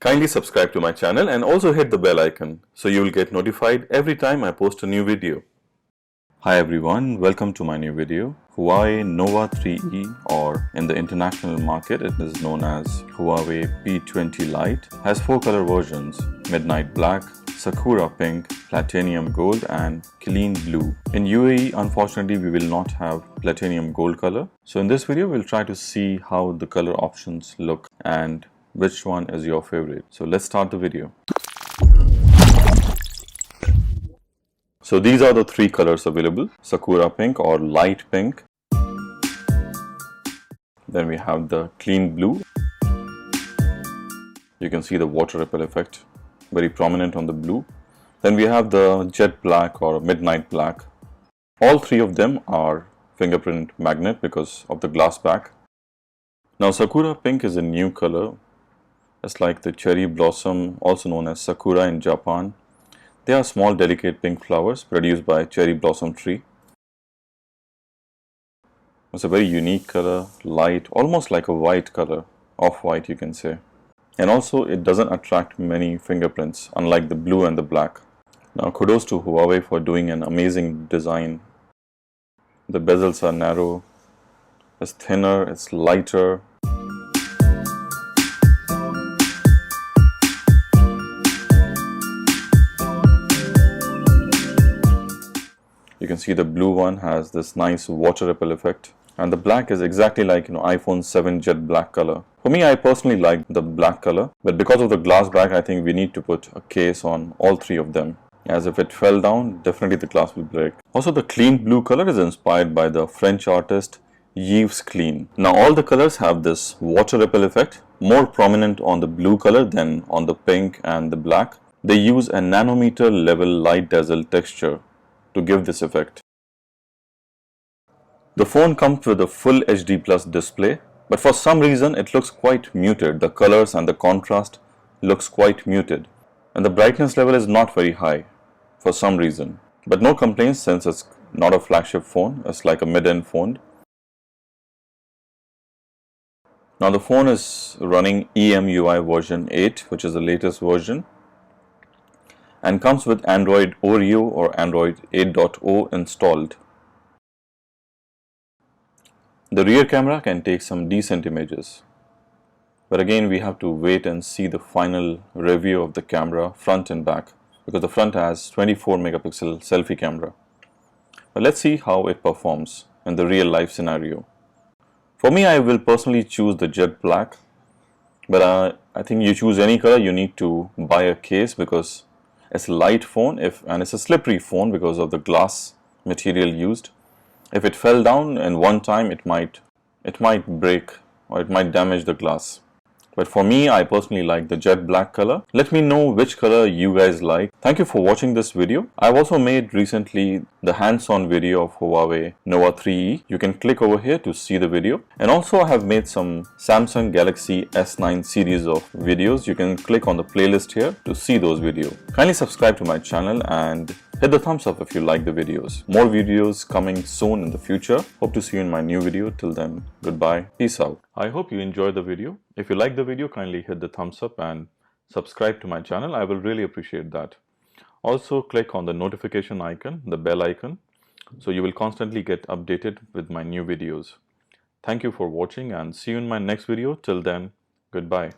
Kindly subscribe to my channel and also hit the bell icon so you will get notified every time I post a new video. Hi everyone, welcome to my new video. Huawei Nova 3E, or in the international market it is known as Huawei P20 Lite, has 4 color versions: Midnight Black, Sakura Pink, Platinum Gold and Clean Blue. In UAE, unfortunately, we will not have Platinum Gold color. So in this video, we'll try to see how the color options look and which one is your favorite. So let's start the video. So these are the 3 colors available: Sakura Pink or Light Pink. Then we have the Clean Blue. You can see the water ripple effect very prominent on the blue. Then we have the Jet Black or Midnight Black. All 3 of them are fingerprint magnet because of the glass back. Now Sakura Pink is a new color. It's like the cherry blossom, also known as Sakura in Japan. They are small delicate pink flowers produced by cherry blossom tree. It's a very unique color, light, almost like a white color, off-white you can say. And also it doesn't attract many fingerprints, unlike the blue and the black. Now kudos to Huawei for doing an amazing design. The bezels are narrow, it's thinner, it's lighter. You can see the blue one has this nice water ripple effect, and the black is exactly like iPhone 7 jet black color. For me, I personally like the black color, but because of the glass back, I think we need to put a case on all 3 of them, as if it fell down, definitely the glass will break. Also, the clean blue color is inspired by the French artist Yves Klein. Now all the colors have this water ripple effect, more prominent on the blue color than on the pink and the black. They use a nanometer level light dazzle texture to give this effect. The phone comes with a full HD plus display, but for some reason it looks quite muted. The colors and the contrast looks quite muted, and the brightness level is not very high for some reason. But no complaints, since it's not a flagship phone, it's like a mid-end phone. Now the phone is running EMUI version 8, which is the latest version, and comes with Android Oreo or Android 8.0 installed. The rear camera can take some decent images, but again we have to wait and see the final review of the camera front and back, because the front has 24 megapixel selfie camera. But let's see how it performs in the real life scenario. For me, I will personally choose the jet black, but I think you choose any color, you need to buy a case because it's a light phone, and it's a slippery phone because of the glass material used. If it fell down in one time, it might break or it might damage the glass. But for me, I personally like the jet black color. Let me know which color you guys like. Thank you for watching this video. I've also made recently the hands-on video of Huawei Nova 3E. You can click over here to see the video. And also I have made some Samsung Galaxy S9 series of videos. You can click on the playlist here to see those videos. Kindly subscribe to my channel and hit the thumbs up if you like the videos. More videos coming soon in the future. Hope to see you in my new video. Till then, goodbye. Peace out. I hope you enjoyed the video. If you like the video, kindly hit the thumbs up and subscribe to my channel. I will really appreciate that. Also, click on the notification icon, the bell icon, so you will constantly get updated with my new videos. Thank you for watching and see you in my next video. Till then, goodbye.